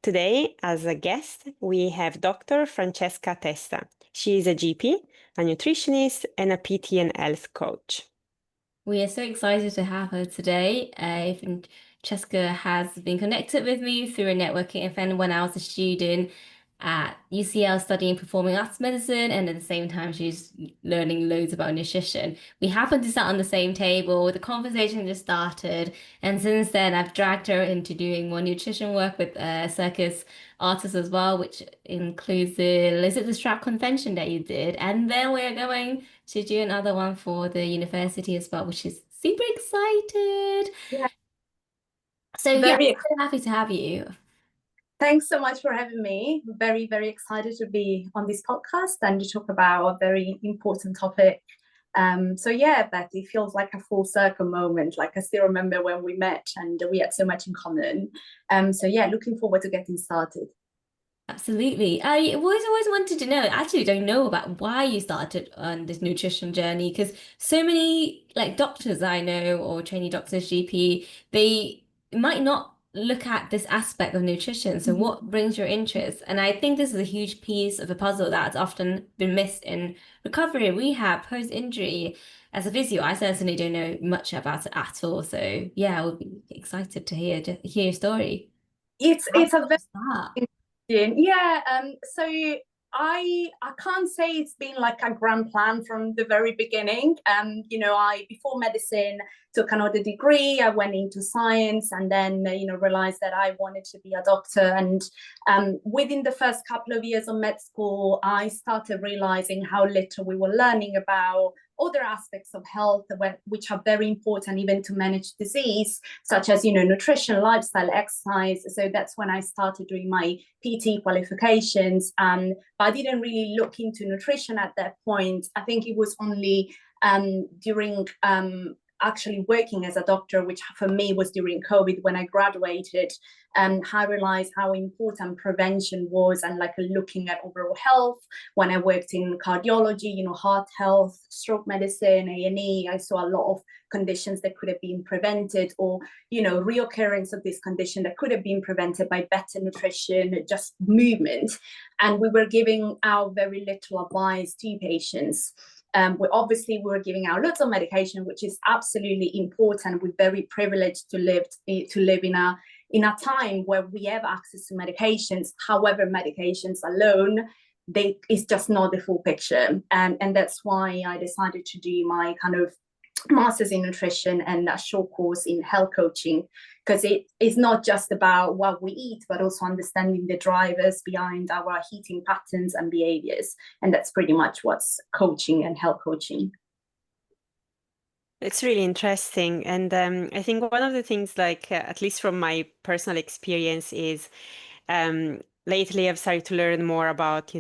today, as a guest, we have Dr. Francesca Testa. She is a GP, a nutritionist, and a PT and health coach. We are so excited to have her today. Francesca has been connected with me through a networking event when I was a student at UCL studying performing arts medicine, and at the same time, she's learning loads about nutrition. We happened to sit on the same table, the conversation just started, and since then, I've dragged her into doing more nutrition work with circus artists as well, which includes the strap convention that you did, and then we're going to do another one for the university as well, which is super excited. Yeah, So yeah, I'm so happy to have you. Thanks so much for having me. Very, very excited to be on this podcast and to talk about a very important topic. So yeah, Beth, it feels like a full circle moment. Like I still remember when we met and we had so much in common. So yeah, looking forward to getting started. Absolutely. I always wanted to know, I actually don't know about why you started on this nutrition journey, because so many like doctors I know or trainee doctors, GP, they might not look at this aspect of nutrition. So what brings your interest? And I think this is a huge piece of a puzzle that's often been missed in recovery, rehab, post-injury. As a physio, I certainly don't know much about it at all. So yeah, I would be excited to hear your story. It's a very yeah. So I can't say it's been like a grand plan from the very beginning. I before medicine took another degree. I went into science and then realized that I wanted to be a doctor. And within the first couple of years of med school, I started realizing how little we were learning about other aspects of health which are very important even to manage disease, such as nutrition, lifestyle, exercise. So that's when I started doing my PT qualifications. But I didn't really look into nutrition at that point. I think it was only during actually working as a doctor, which for me was during COVID when I graduated, and I realized how important prevention was and like looking at overall health. When I worked in cardiology, heart health, stroke medicine, A&E, I saw a lot of conditions that could have been prevented, or reoccurrence of this condition that could have been prevented by better nutrition, just movement. And we were giving out very little advice to patients. We were giving out lots of medication, which is absolutely important. We're very privileged to live in a time where we have access to medications. However, medications alone, it's just not the full picture. And that's why I decided to do my kind of master's in nutrition and a short course in health coaching, because it is not just about what we eat, but also understanding the drivers behind our eating patterns and behaviors. And that's pretty much what's coaching and health coaching. It's really interesting. And I think one of the things, at least from my personal experience, is lately I've started to learn more about,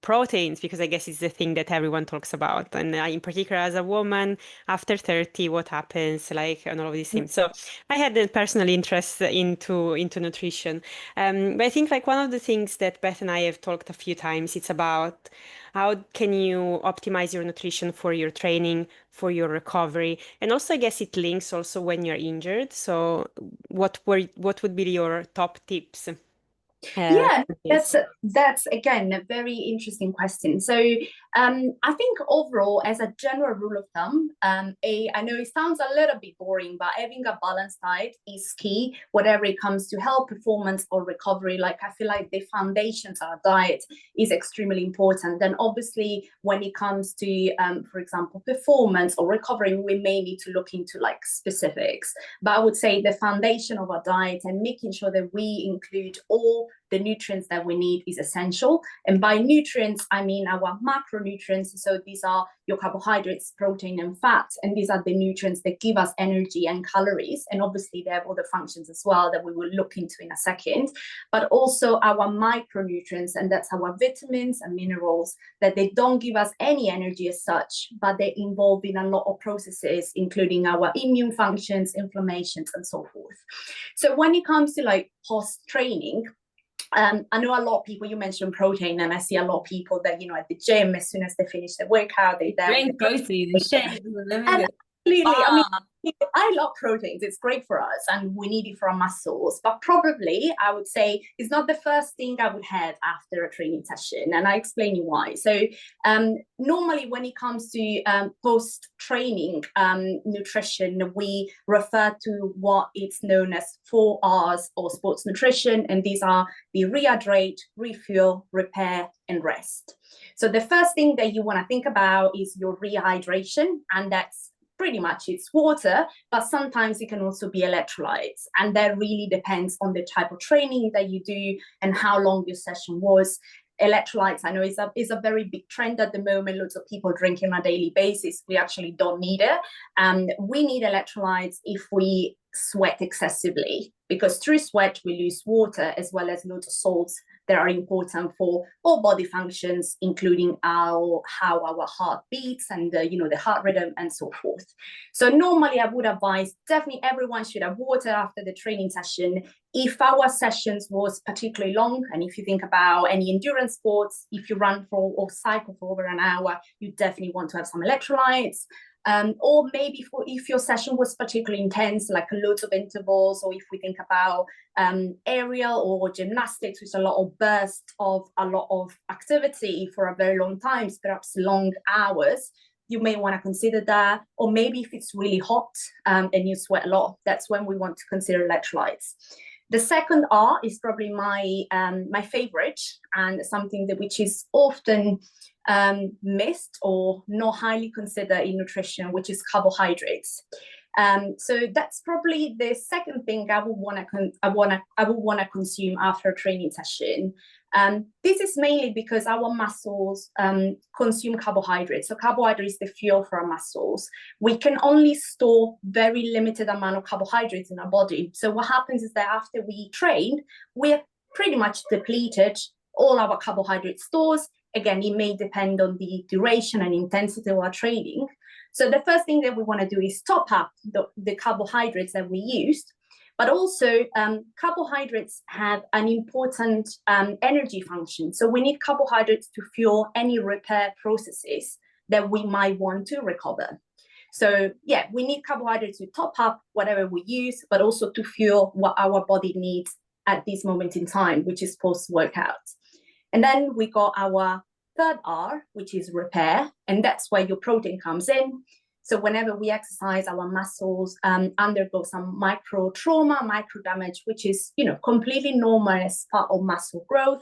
proteins, because I guess it's the thing that everyone talks about. And in particular, as a woman, after 30, what happens, and all of these things. So I had a personal interest into nutrition. But I think one of the things that Beth and I have talked a few times, it's about how can you optimize your nutrition for your training, for your recovery, and also I guess it links also when you're injured. So what would be your top tips? Yeah, that's again a very interesting question. So I think overall, as a general rule of thumb, I know it sounds a little bit boring, but having a balanced diet is key, whatever it comes to health, performance, or recovery. I feel like the foundations of our diet is extremely important. Then obviously, when it comes to, for example, performance or recovery, we may need to look into specifics. But I would say the foundation of our diet and making sure that we include all the nutrients that we need is essential. And by nutrients, I mean our macronutrients. So these are your carbohydrates, protein, and fat. And these are the nutrients that give us energy and calories. And obviously, they have other functions as well that we will look into in a second. But also our micronutrients, and that's our vitamins and minerals, that they don't give us any energy as such, but they're involved in a lot of processes, including our immune functions, inflammations, and so forth. So when it comes to post-training, I know a lot of people, you mentioned protein, and I see a lot of people that, at the gym, as soon as they finish their workout, they drink protein and shake. Absolutely. I mean, I love proteins. It's great for us and we need it for our muscles. But probably I would say it's not the first thing I would have after a training session. And I explain you why. So normally when it comes to post-training nutrition, we refer to what is known as 4R's or sports nutrition. And these are the rehydrate, refuel, repair, and rest. So the first thing that you want to think about is your rehydration, and that's pretty much it's water, but sometimes it can also be electrolytes. And that really depends on the type of training that you do and how long your session was. Electrolytes, I know, is a very big trend at the moment. Lots of people drink on a daily basis. We actually don't need it. We need electrolytes if we sweat excessively, because through sweat we lose water as well as lots of salts that are important for all body functions, including how our heart beats and the heart rhythm and so forth. So normally I would advise definitely everyone should have water after the training session. If our sessions was particularly long, and if you think about any endurance sports, if you run for or cycle for over an hour, you definitely want to have some electrolytes. Or maybe if your session was particularly intense, like loads of intervals, or if we think about aerial or gymnastics, which is a lot of burst of a lot of activity for a very long time, perhaps long hours, you may want to consider that. Or maybe if it's really hot and you sweat a lot, that's when we want to consider electrolytes. The second R is probably my favorite, and something which is often missed or not highly considered in nutrition, which is carbohydrates. So that's probably the second thing I would want to consume after a training session. This is mainly because our muscles consume carbohydrates. So carbohydrates is the fuel for our muscles. We can only store very limited amount of carbohydrates in our body. So what happens is that after we train, we're pretty much depleted all our carbohydrate stores. Again, it may depend on the duration and intensity of our training. So the first thing that we want to do is top up the carbohydrates that we used. But also, carbohydrates have an important energy function. So we need carbohydrates to fuel any repair processes that we might want to recover. So yeah, we need carbohydrates to top up whatever we use, but also to fuel what our body needs at this moment in time, which is post-workout. And then we got our third R, which is repair, and that's where your protein comes in. So whenever we exercise, our muscles undergo some micro trauma, micro damage, which is completely normal as part of muscle growth.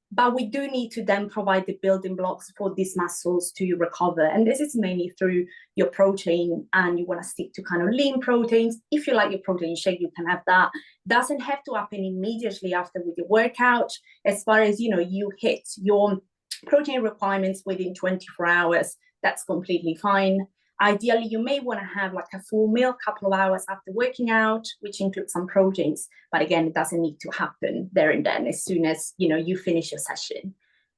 But we do need to then provide the building blocks for these muscles to recover. And this is mainly through your protein, and you want to stick to kind of lean proteins. If you like your protein shake, you can have that. Doesn't have to happen immediately after with your workout. As far as you hit your protein requirements within 24 hours, that's completely fine. Ideally, you may want to have like a full meal a couple of hours after working out, which includes some proteins. But again, it doesn't need to happen there and then, as soon as you finish your session.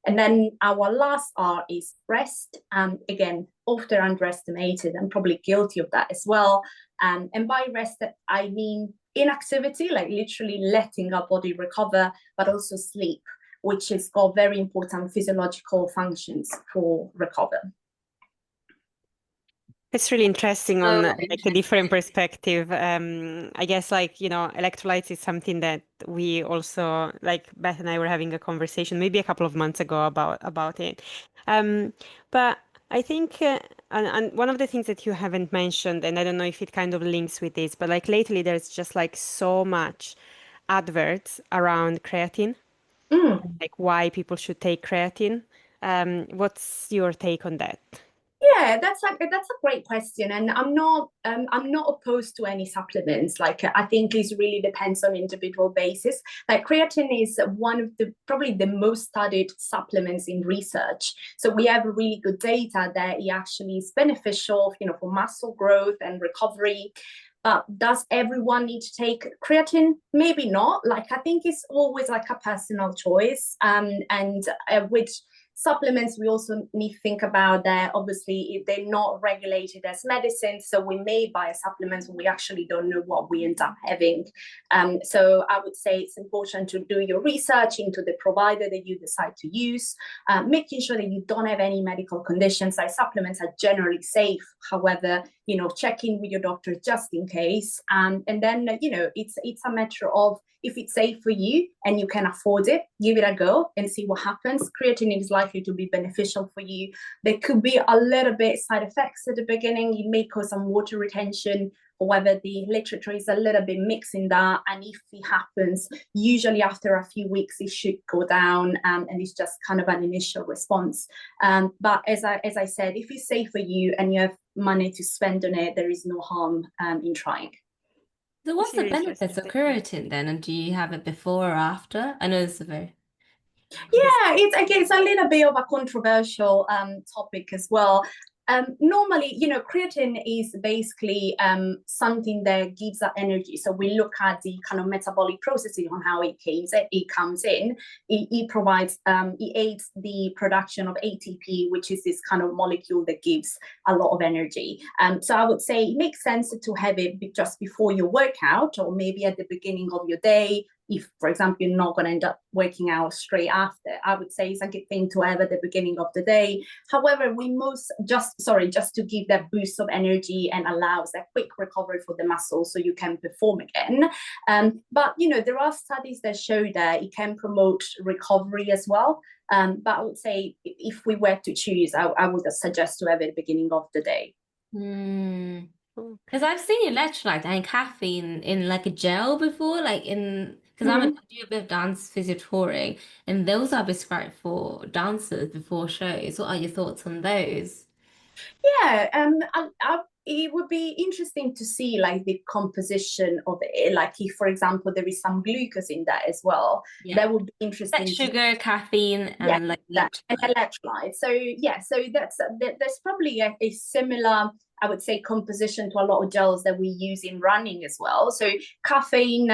And then our last R is rest. Again, often underestimated and probably guilty of that as well. And by rest, I mean inactivity, like literally letting our body recover, but also sleep, which has got very important physiological functions for recovery. It's really interesting on like a different perspective. I guess electrolytes is something that we also, like Beth and I were having a conversation maybe a couple of months ago about it. But I think and one of the things that you haven't mentioned, and I don't know if it kind of links with this, but like lately there's just like so much adverts around creatine, like why people should take creatine. What's your take on that? Yeah, that's a great question, and I'm not opposed to any supplements. Like I think it really depends on individual basis. Like creatine is one of probably the most studied supplements in research. So we have really good data that it actually is beneficial, for muscle growth and recovery. But does everyone need to take creatine? Maybe not. Like I think it's always like a personal choice, and with Supplements, we also need to think about that. Obviously, if they're not regulated as medicine, so we may buy a supplement and we actually don't know what we end up having. So I would say it's important to do your research into the provider that you decide to use, making sure that you don't have any medical conditions. Like, supplements are generally safe. However, check in with your doctor just in case. And then, it's a matter of, if it's safe for you and you can afford it, give it a go and see what happens. Creatine is likely to be beneficial for you. There could be a little bit side effects at the beginning. It may cause some water retention. However, the literature is a little bit mixed in that. And if it happens, usually after a few weeks, it should go down, and it's just kind of an initial response. But as I said, if it's safe for you and you have money to spend on it, there is no harm in trying. So what's the benefits of creatine then? And do you have it before or after? I know it's a very... Yeah, it's a little bit of a controversial topic as well. Normally, creatine is basically something that gives that energy. So we look at the kind of metabolic processing on how it comes in. It provides, it aids the production of ATP, which is this kind of molecule that gives a lot of energy. So I would say it makes sense to have it just before your workout, or maybe at the beginning of your day. If, for example, you're not going to end up working out straight after, I would say it's a good thing to have at the beginning of the day. However, just to give that boost of energy and allows that quick recovery for the muscles so you can perform again. But, there are studies that show that it can promote recovery as well. But I would say if we were to choose, I would suggest to have it at the beginning of the day. Because I've seen electrolytes and caffeine in like a gel before, because I do a bit of dance physiotouring, and those are prescribed for dancers before shows. What are your thoughts on those? Yeah, it would be interesting to see like the composition of it. Like, if, for example, there is some glucose in that as well, that would be interesting. Like sugar, caffeine, and and electrolytes. So there's probably a similar, I would say, composition to a lot of gels that we use in running as well. So caffeine,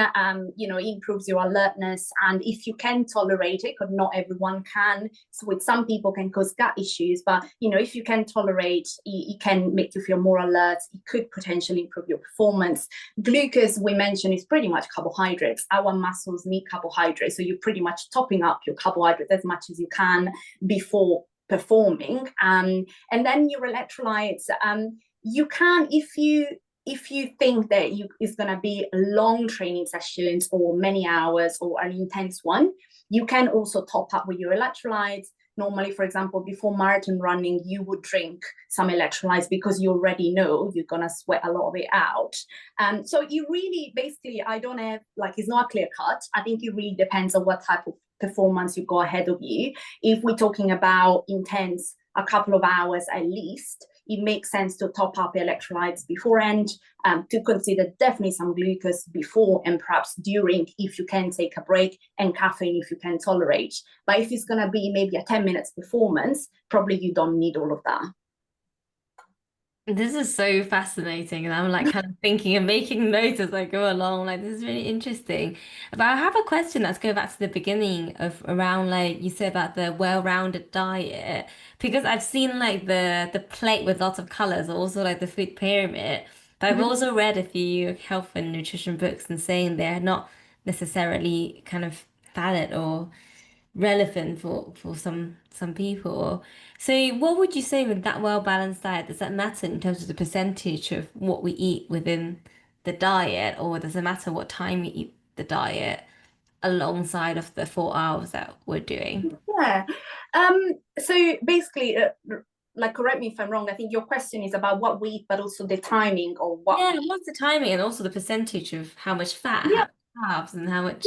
improves your alertness, and if you can tolerate it, because not everyone can. So with some people can cause gut issues, but if you can tolerate, it can make you feel more alert. It could potentially improve your performance. Glucose, we mentioned, is pretty much carbohydrates. Our muscles need carbohydrates, so you're pretty much topping up your carbohydrates as much as you can before performing. And then your electrolytes, you can, if you think that it's going to be long training sessions or many hours or an intense one, you can also top up with your electrolytes. Normally, for example, before marathon running, you would drink some electrolytes because you already know you're going to sweat a lot of it out. So you really, basically, I don't have, it's not a clear cut. I think it really depends on what type of performance you go ahead of you. If we're talking about intense, a couple of hours at least, it makes sense to top up electrolytes beforehand, to consider definitely some glucose before and perhaps during, if you can take a break, and caffeine if you can tolerate. But if it's going to be maybe a 10 minutes performance, probably you don't need all of that. This is so fascinating, and I'm kind of thinking and making notes as I go along. This is really interesting. But I have a question that's going back to the beginning of around you said about the well-rounded diet, because I've seen the plate with lots of colors, also the food pyramid. But I've also read a few health and nutrition books and saying they're not necessarily kind of valid or relevant for some people. So what would you say with that well-balanced diet? Does that matter in terms of the percentage of what we eat within the diet, or does it matter what time we eat the diet alongside of the 4 hours that we're doing? Yeah. So basically, correct me if I'm wrong, I think your question is about what we eat, but also the timing of what. Yeah, what's the timing, and also the percentage of how much fat, how much carbs, and how much.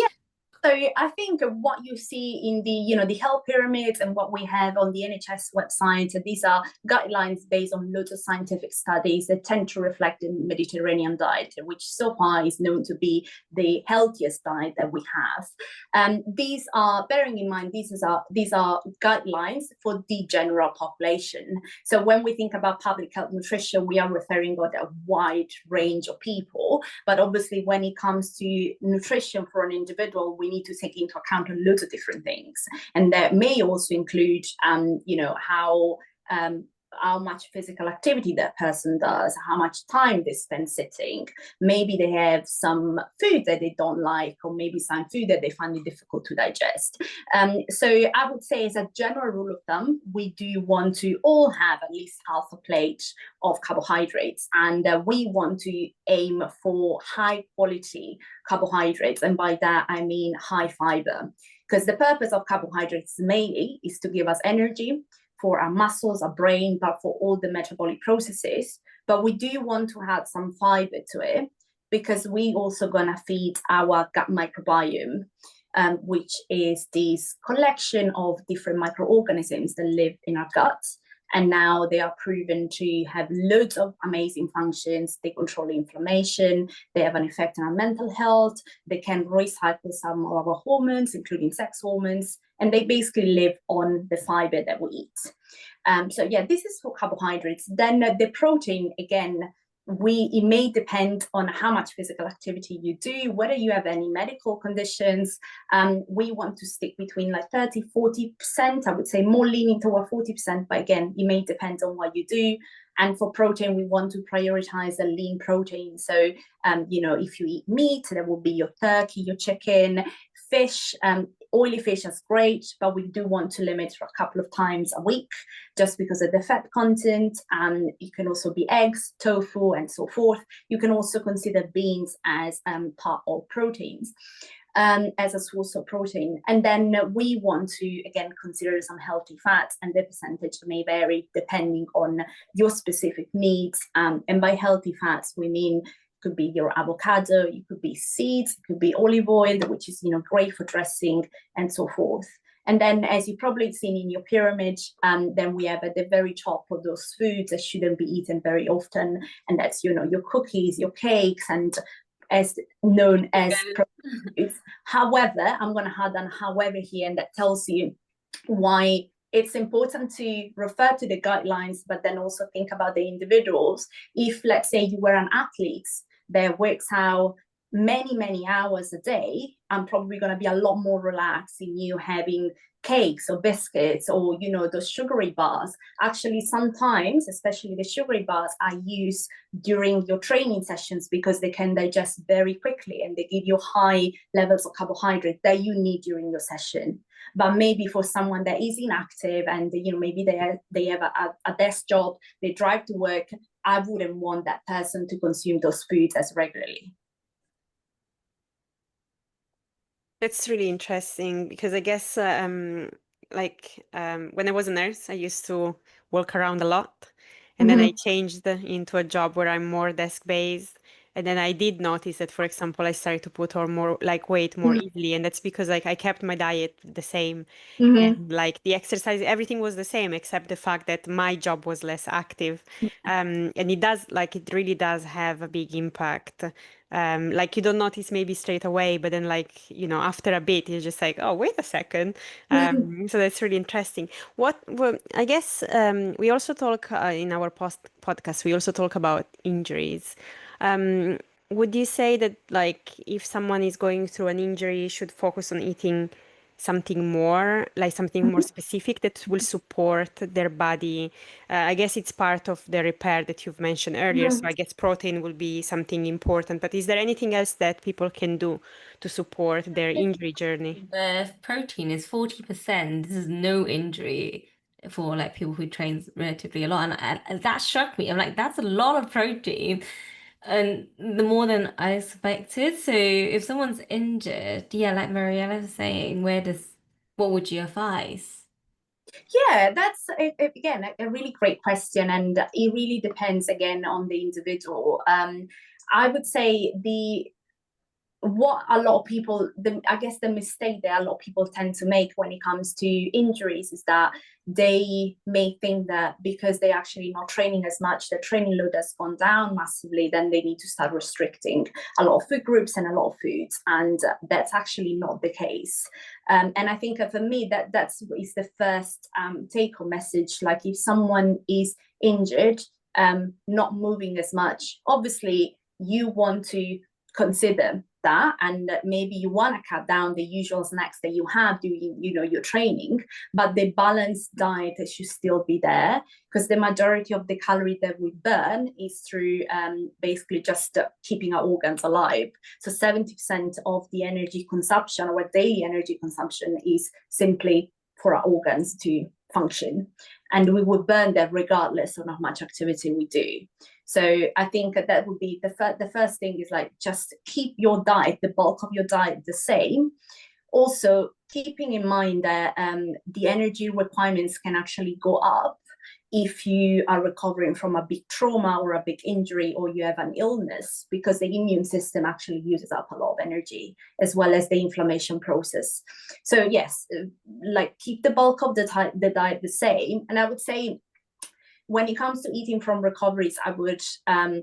So I think what you see in the health pyramids and what we have on the NHS website, these are guidelines based on lots of scientific studies that tend to reflect the Mediterranean diet, which so far is known to be the healthiest diet that we have. These are, bearing in mind, these are guidelines for the general population. So when we think about public health nutrition, we are referring to a wide range of people. But obviously, when it comes to nutrition for an individual, we we need to take into account loads of different things. And that may also include, how much physical activity that person does, how much time they spend sitting. Maybe they have some food that they don't like, or maybe some food that they find it difficult to digest. So I would say, as a general rule of thumb, we do want to all have at least half a plate of carbohydrates, and we want to aim for high quality carbohydrates, and by that I mean high fiber, because the purpose of carbohydrates mainly is to give us energy for our muscles, our brain, but for all the metabolic processes. But we do want to add some fiber to it, because we also gonna feed our gut microbiome, which is this collection of different microorganisms that live in our gut. And now they are proven to have loads of amazing functions. They control inflammation, they have an effect on our mental health, they can recycle some of our hormones, including sex hormones, and they basically live on the fiber that we eat. So yeah, this is for carbohydrates. Then the protein, again, it may depend on how much physical activity you do, whether you have any medical conditions. We want to stick between like 30-40%. I would say more leaning toward 40%, but again, it may depend on what you do. And for protein, we want to prioritize a lean protein. So, if you eat meat, that will be your turkey, your chicken, fish. Oily fish is great, but we do want to limit for a couple of times a week, just because of the fat content. It can also be eggs, tofu, and so forth. You can also consider beans as part of proteins, as a source of protein. And then we want to, again, consider some healthy fats, and the percentage may vary depending on your specific needs. And by healthy fats, we mean could be your avocado, it could be seeds, it could be olive oil, which is great for dressing, and so forth. And then, as you've probably seen in your pyramid, then we have at the very top of those foods that shouldn't be eaten very often, and that's your cookies, your cakes, and as known as foods. However, I'm going to add an however here, and that tells you why it's important to refer to the guidelines, but then also think about the individuals. If, let's say, you were an athlete that works out many hours a day, I'm probably going to be a lot more relaxed in you having cakes or biscuits or those sugary bars. Actually, sometimes, especially the sugary bars, I use during your training sessions, because they can digest very quickly and they give you high levels of carbohydrate that you need during your session. But maybe for someone that is inactive and maybe they have a desk job, they drive to work, I wouldn't want that person to consume those foods as regularly. That's really interesting, because I guess when I was a nurse, I used to walk around a lot, and then I changed into a job where I'm more desk-based. And then I did notice that, for example, I started to put on more weight more easily, and that's because I kept my diet the same, and the exercise, everything was the same except the fact that my job was less active, and it really does have a big impact. You don't notice maybe straight away, but then after a bit, you're just like, oh, wait a second. So that's really interesting. I guess we also talk in our podcast, we also talk about injuries. Would you say that if someone is going through an injury, should focus on eating something more, something more specific that will support their body? I guess it's part of the repair that you've mentioned earlier. So I guess protein will be something important. But is there anything else that people can do to support their injury journey? The protein is 40%. This is no injury for people who train relatively a lot. And that struck me. I'm like, that's a lot of protein. And the more than I expected. So if someone's injured, yeah, like Mariella was saying, what would you advise? Yeah, that's again a really great question, and it really depends again on the individual. I would say what a lot of people, I guess the mistake that a lot of people tend to make when it comes to injuries is that they may think that because they're actually not training as much, their training load has gone down massively, then they need to start restricting a lot of food groups and a lot of foods, and that's actually not the case. And I think for me that's the first take-home message. Like, if someone is injured, not moving as much, obviously you want to consider that, and maybe you want to cut down the usual snacks that you have during, you know, your training, but the balanced diet should still be there, because the majority of the calorie that we burn is through basically just keeping our organs alive. So 70% of the energy consumption, or daily energy consumption, is simply for our organs to function, and we would burn that regardless of how much activity we do. So I think that would be the first thing, is like, just keep your diet, the bulk of your diet, the same. Also keeping in mind that the energy requirements can actually go up if you are recovering from a big trauma or a big injury, or you have an illness, because the immune system actually uses up a lot of energy, as well as the inflammation process. So yes, like, keep the bulk of the diet the same. And I would say, when it comes to eating from recoveries, I would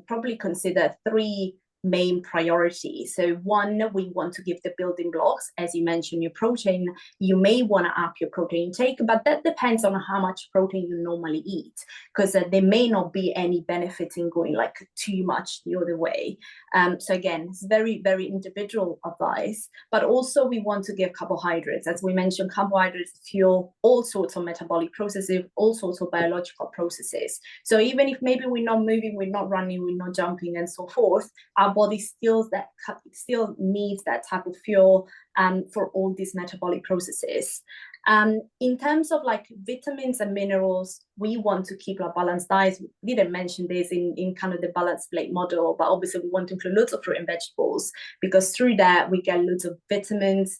probably consider 3 main priorities. So one, we want to give the building blocks. As you mentioned, your protein, you may want to up your protein intake, but that depends on how much protein you normally eat, because there may not be any benefit in going like too much the other way. So again, it's very, very individual advice. But also we want to give carbohydrates. As we mentioned, carbohydrates fuel all sorts of metabolic processes, all sorts of biological processes. So even if maybe we're not moving, we're not running, we're not jumping and so forth, our body still needs that type of fuel for all these metabolic processes. In terms of like vitamins and minerals, we want to keep a balanced diet. We didn't mention this in kind of the balanced plate model, but obviously we want to include lots of fruit and vegetables, because through that we get lots of vitamins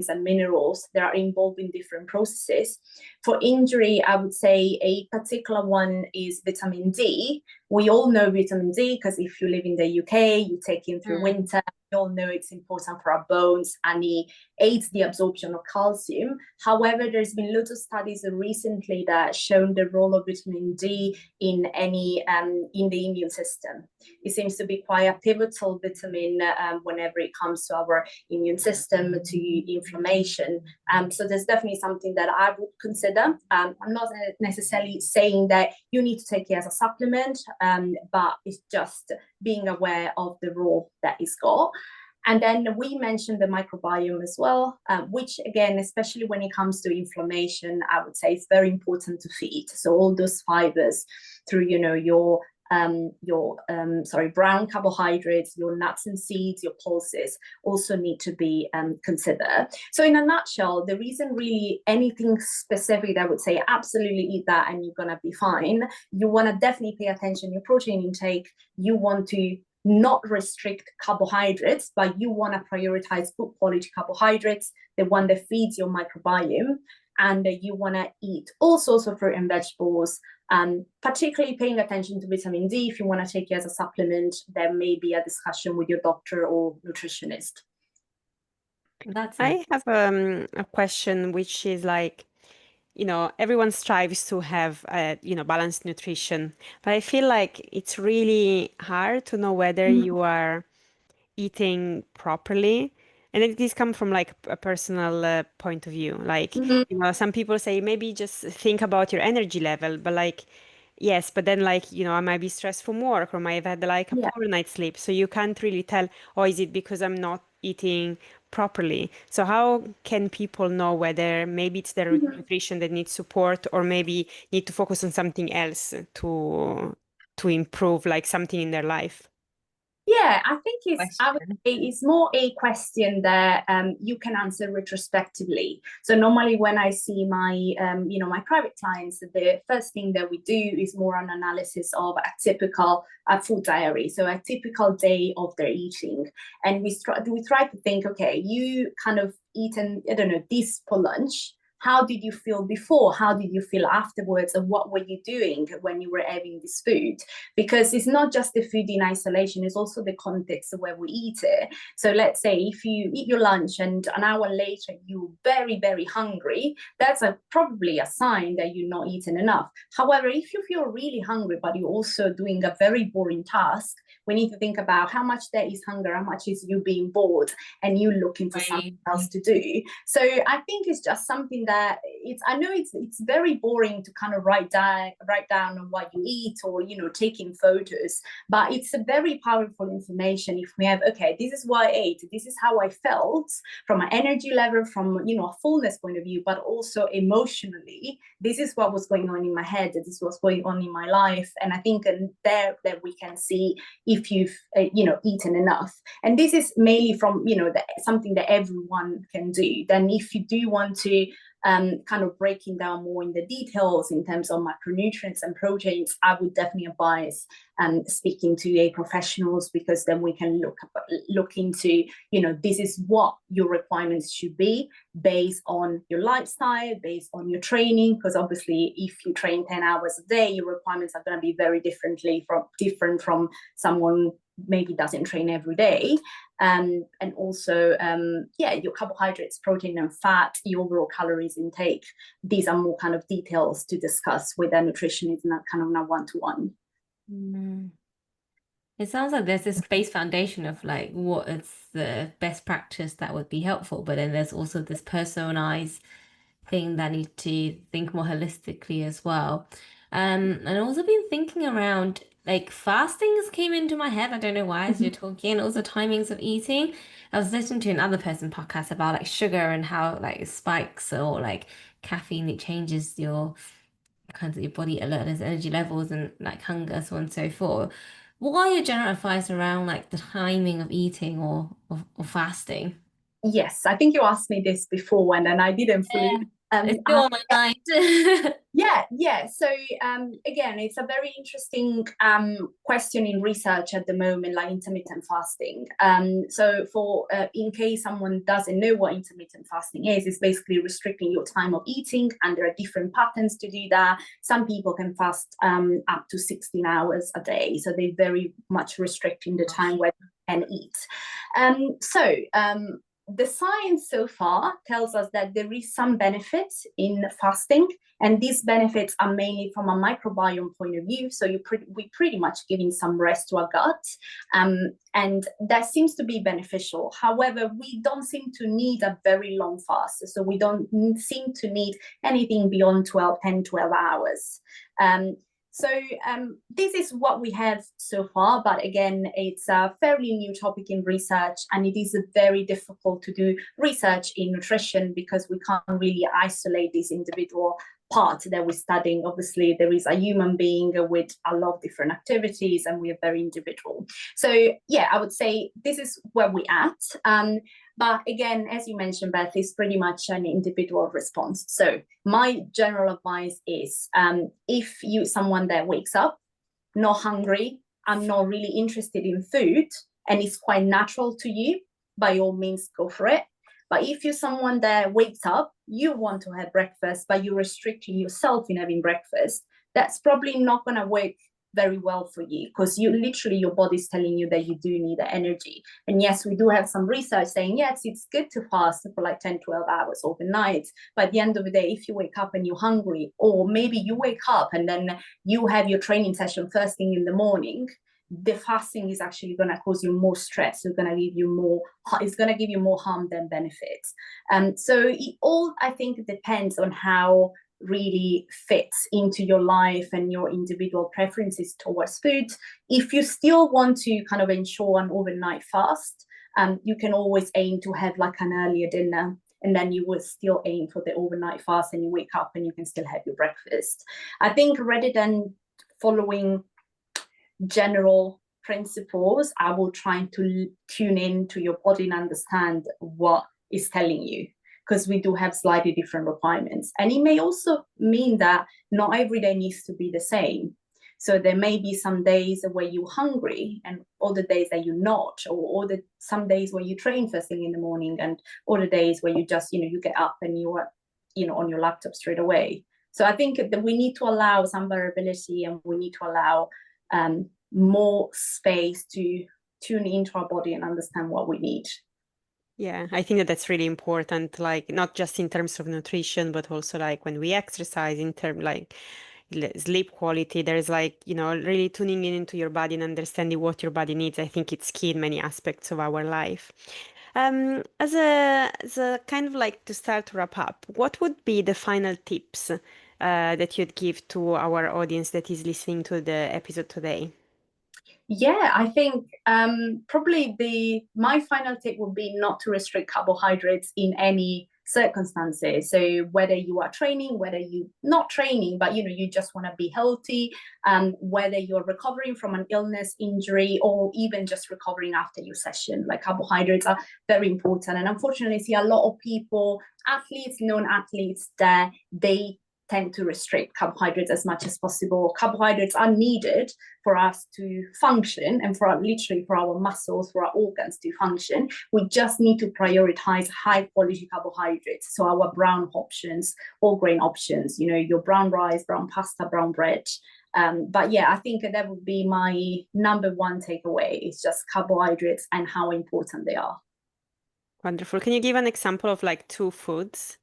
and minerals that are involved in different processes. For injury, I would say a particular one is vitamin D. We all know vitamin D, because if you live in the UK, you take it through winter. We all know it's important for our bones, and it aids the absorption of calcium. However, there's been lots of studies recently that shown the role of vitamin D in the immune system. It seems to be quite a pivotal vitamin whenever it comes to our immune system, to inflammation. So there's definitely something that I would consider. I'm not necessarily saying that you need to take it as a supplement, but it's just being aware of the role that it's got. And then we mentioned the microbiome as well, which again, especially when it comes to inflammation, I would say it's very important to feed. So all those fibers through, you know, your brown carbohydrates, your nuts and seeds, your pulses also need to be considered. So in a nutshell, there isn't really anything specific that I would say absolutely eat that and you're gonna be fine. You want to definitely pay attention to your protein intake. You want to not restrict carbohydrates, but you want to prioritize good quality carbohydrates, the one that feeds your microbiome. And you want to eat all sorts of fruit and vegetables, particularly paying attention to vitamin D. If you want to take it as a supplement, there may be a discussion with your doctor or nutritionist. I have a question, which is like, you know, everyone strives to have, balanced nutrition, but I feel like it's really hard to know whether you are eating properly. And this comes from like a personal point of view. Like, you know, some people say maybe just think about your energy level, but like, yes, but then like, you know, I might be stressed from work, or might have had like a poor night's sleep. So you can't really tell, oh, is it because I'm not eating properly? So how can people know whether maybe it's their nutrition that needs support, or maybe need to focus on something else to improve like something in their life? Yeah, I think I would say it's more a question that you can answer retrospectively. So normally when I see my my private clients, the first thing that we do is more an analysis of a typical food diary, so a typical day of their eating, and we try to think, okay, you kind of eaten, I don't know, this for lunch. How did you feel before? How did you feel afterwards? And what were you doing when you were having this food? Because it's not just the food in isolation, it's also the context of where we eat it. So let's say if you eat your lunch and an hour later you're very, very hungry, that's probably a sign that you're not eating enough. However, if you feel really hungry, but you're also doing a very boring task, we need to think about how much there is hunger, how much is you being bored, and you looking for something else to do. So I think it's just something that I know it's very boring to kind of write down what you eat, or taking photos, but it's a very powerful information if we have, okay, this is what I ate, this is how I felt from an energy level, from a fullness point of view, but also emotionally, this is what was going on in my head, this was going on in my life. And I think there that we can see if you've eaten enough. And this is mainly from something that everyone can do. Then if you do want to kind of breaking down more in the details in terms of macronutrients and proteins, I would definitely advise speaking to a professionals, because then we can look into this is what your requirements should be based on your lifestyle, based on your training, because obviously if you train 10 hours a day, your requirements are going to be very different from someone maybe doesn't train every day. And also your carbohydrates, protein and fat, your overall calories intake, these are more kind of details to discuss with a nutritionist, not kind of not one-to-one. It sounds like there's this base foundation of like what is the best practice that would be helpful, but then there's also this personalized thing that need to think more holistically as well. And I've also been thinking around like fastings came into my head. I don't know why as you're talking, and also timings of eating. I was listening to another person podcast about like sugar and how like it spikes, or like caffeine, it changes your kinds of your body alertness, energy levels, and like hunger, so on and so forth. What are your general advice around like the timing of eating or fasting? Yes, I think you asked me this before, and then I didn't fully. It's still on my mind. Yeah. So again, it's a very interesting question in research at the moment, like intermittent fasting. So for in case someone doesn't know what intermittent fasting is, it's basically restricting your time of eating, and there are different patterns to do that. Some people can fast up to 16 hours a day, so they're very much restricting the time where they can eat. The science so far tells us that there is some benefits in fasting, and these benefits are mainly from a microbiome point of view. So we pretty much giving some rest to our gut, and that seems to be beneficial. However, we don't seem to need a very long fast, so we don't seem to need anything beyond 10, 12 hours. So this is what we have so far, but again, it's a fairly new topic in research, and it is very difficult to do research in nutrition because we can't really isolate this individual part that we're studying. Obviously, there is a human being with a lot of different activities, and we are very individual. So yeah, I would say this is where we're at. But again, as you mentioned, Beth, it's pretty much an individual response. So my general advice is if you're someone that wakes up not hungry, I'm not really interested in food, and it's quite natural to you, by all means, go for it. But if you're someone that wakes up, you want to have breakfast, but you're restricting yourself in having breakfast, that's probably not going to work very well for you, because your body's telling you that you do need the energy. And yes, we do have some research saying, yes, it's good to fast for like 10, 12 hours overnight. But at the end of the day, if you wake up and you're hungry, or maybe you wake up and then you have your training session first thing in the morning, the fasting is actually going to cause you more stress. It's going to give you more harm than benefits. So it all, I think, depends on how really fits into your life and your individual preferences towards food. If you still want to kind of ensure an overnight fast, you can always aim to have like an earlier dinner, and then you will still aim for the overnight fast, and you wake up and you can still have your breakfast. I think rather than following general principles, I will try to tune in to your body and understand what is telling you, because we do have slightly different requirements. And it may also mean that not every day needs to be the same. So there may be some days where you're hungry and other days that you're not, or some days where you train first thing in the morning and other days where you just, you get up and you are, on your laptop straight away. So I think that we need to allow some variability, and we need to allow more space to tune into our body and understand what we need. Yeah, I think that that's really important, like not just in terms of nutrition, but also like when we exercise in terms like sleep quality, there's like, really tuning in into your body and understanding what your body needs. I think it's key in many aspects of our life. As a kind of like to start to wrap up, what would be the final tips that you'd give to our audience that is listening to the episode today? Yeah, I think probably my final tip would be not to restrict carbohydrates in any circumstances. So whether you are training, whether you not training, but you just want to be healthy, whether you're recovering from an illness, injury, or even just recovering after your session, like carbohydrates are very important. And unfortunately, I see a lot of people, athletes, non-athletes, that they tend to restrict carbohydrates as much as possible. Carbohydrates are needed for us to function and literally for our muscles, for our organs to function. We just need to prioritize high quality carbohydrates. So our brown options, whole grain options, your brown rice, brown pasta, brown bread. But yeah, I think that would be my number one takeaway. It's just carbohydrates and how important they are. Wonderful. Can you give an example of like two foods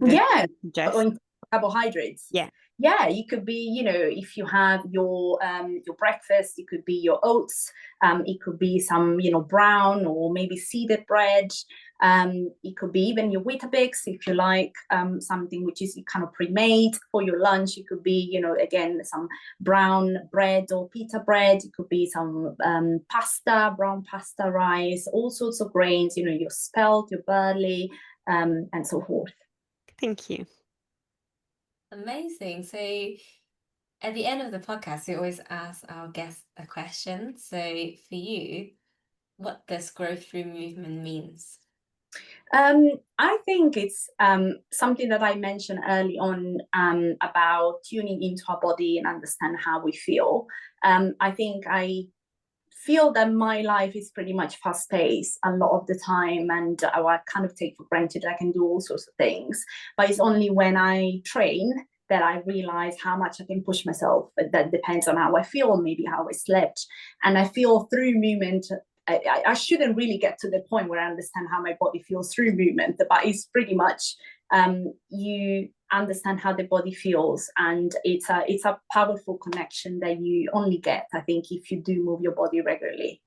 Yeah, just carbohydrates. Yeah, it could be, if you have your breakfast, it could be your oats, it could be some, brown or maybe seeded bread. It could be even your Weetabix, if you like, something which is kind of pre-made for your lunch. It could be, again, some brown bread or pita bread. It could be some pasta, brown pasta, rice, all sorts of grains, your spelt, your barley, and so forth. Thank you. Amazing. So at the end of the podcast, we always ask our guests a question. So for you, what does growth through movement means? I think it's something that I mentioned early on about tuning into our body and understand how we feel. I think I feel that my life is pretty much fast-paced a lot of the time, and I kind of take for granted I can do all sorts of things. But it's only when I train that I realize how much I can push myself. But that depends on how I feel, maybe how I slept. And I feel through movement, I shouldn't really get to the point where I understand how my body feels through movement, but it's pretty much you understand how the body feels, and it's a powerful connection that you only get, I think, if you do move your body regularly.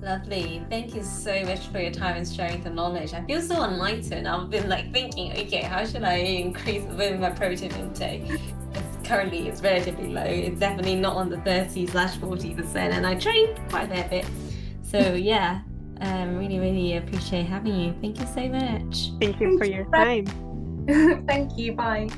Lovely. Thank you so much for your time and sharing the knowledge. I feel so enlightened. I've been like thinking, okay, how should I increase with my protein intake? Currently it's relatively low. It's definitely not on the 30/40%, and I train quite a fair bit. So yeah, really appreciate having you. Thank you so much. Thank you for your time. Thank you. Bye.